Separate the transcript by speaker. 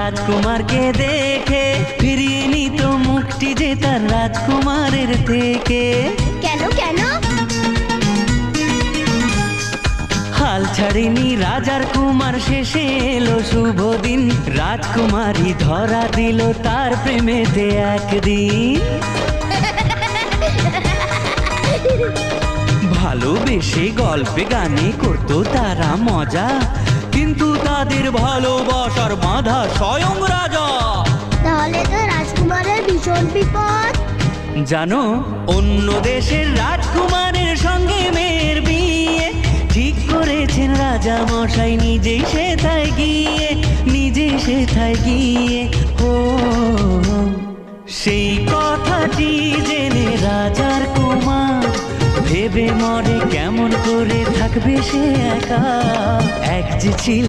Speaker 1: রাজকুমারকে দেখে ফিরিয়ে নিত মুখটি যে তার রাজকুমারের থেকে।
Speaker 2: কেন কেন?
Speaker 1: হাল ছাড়েনি রাজার কুমার, শেষে এলো শুভ দিন। রাজকুমারী ধরা দিল তার প্রেমেতে একদিন। ভালোবেসে গল্পে গানে করতো তারা মজা, কিন্তু তাদের ভালোবাসার বাঁধা স্বয়ং রাজা।
Speaker 2: তাহলে তো রাজকুমারের ভীষণ বিপদ।
Speaker 1: জানো, অন্য দেশের রাজকুমারের সঙ্গে মেয়ের বিয়ে ঠিক করেছেন রাজা মশাই, নিজেই সেথায় গিয়ে। ও সেই কথাটি জেনে রাজার কুমার ভেবে মরে কেমন করে থাকবে সে একা। এক যে ছিল